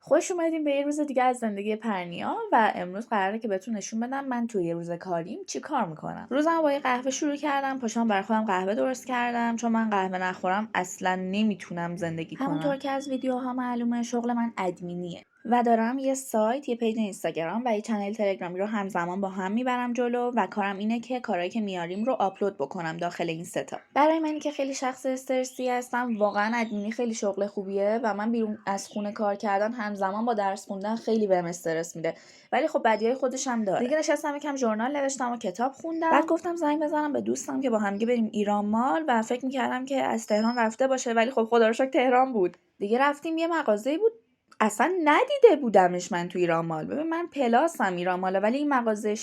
خوش اومدیم به یه روز دیگه از زندگی پرنیا و امروز قراره که بهتون نشون بدم من توی یه روز کاریم چی کار میکنم. روزم با یه قهوه شروع کردم، پاشم برای خودم قهوه درست کردم چون من قهوه نخورم اصلا نمیتونم زندگی کنم. همونطور که از ویدیوها معلومه شغل من ادمینیه و دارم یه سایت، یه پیج اینستاگرام و یه چنل تلگرامی رو همزمان با هم میبرم جلو و کارم اینه که کارهایی که میاریم رو آپلود بکنم داخل این ستا. برای منی که خیلی شخص استرسی هستم واقعا ادمینی خیلی شغل خوبیه و من بیرون از خونه کار کردن همزمان با درس خوندن خیلی بهم استرس میده، ولی خب بدیهای خودش هم داره. دیگه نشستم یکم ژورنال نوشتم و کتاب خوندم. بعد گفتم زنگ بزنم به دوستم که با هم بریم ایران مال و فکر میکردم که از تهران رفته باشه، ولی خب خدا رو شکر تهران بود. دیگه رفتیم یه مغازه‌ای بود اصلا ندیده بودمش من تو ایران مال. ببین من پلاسم ایران ماله ولی این مغازه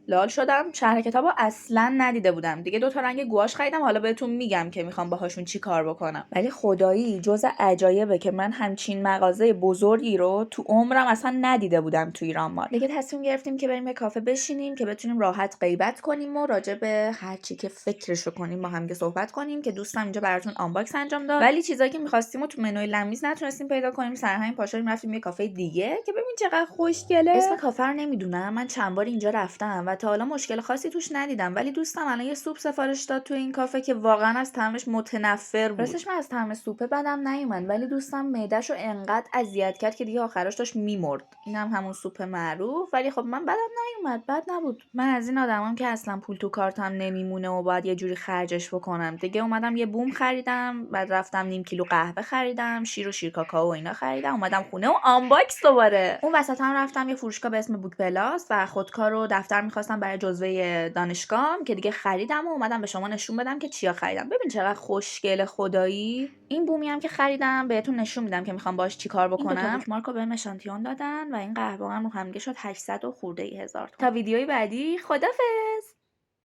لال شدم. شهر کتابو اصلا ندیده بودم. دیگه 2 تا رنگ گواش خریدم، حالا بهتون میگم که میخوام باهاشون چی کار بکنم. ولی خدایی جز عجایبه که من همچین مغازه بزرگی رو تو عمرم اصلا ندیده بودم تو ایران مال. دیگه تصمیم گرفتیم که بریم یه کافه بشینیم که بتونیم راحت غیبت کنیم و راجع به هر چی که فکرشو کنیم با هم صحبت کنیم که دوستم اینجا براتون آنباکس انجام داد. ولی چیزایی که می‌خواستیم و تو منوی لمیز نتونستیم پیدا کنیم، سر همین پاشاریم رفتیم یه کافه دیگه که ببین چقدر خوشگله. اسم کافه رو نمیدونم، من چند بار اینجا رفتم و تا حالا مشکل خاصی توش ندیدم، ولی دوستم الان یه سوپ سفارش داد تو این کافه که واقعا از طعمش متنفر بود. راستش من از طعم سوپ بدم نیومد، ولی دوستم معده‌شو انقدر اذیت کرد که دیگه آخرش داشت میمرد. اینم همون سوپ معروف، ولی خب من بدم نیومد، بد نبود. من از این آدمام که اصلا پول تو کارتم نمیمونه و باید یه جوری خرجش بکنم. دیگه اومدم یه بوم خریدم، بعد رفتم نیم کیلو قهوه خریدم، شیر و شیر کاکائو و اینا خریدم، اومدم خونه و آنباکس دوباره. اون وسط هم رفتم یه فروشگاه به اسم بوک پلاس و خودکار و دفتر می‌خواستم برای جزوه دانشگاهم که دیگه خریدم و اومدم به شما نشون بدم که چیا خریدم. ببین چقدر خوشگله خدایی. این بومی هم که خریدم بهتون نشون میدم که میخوام باهاش چیکار بکنم. این دو تا بوک مارکو بهم اشانتیون دادن و این قهوه هم رو هم دیگه شد 800 و خورده ای هزار تومان. تا ویدیوی بعدی خدافظ.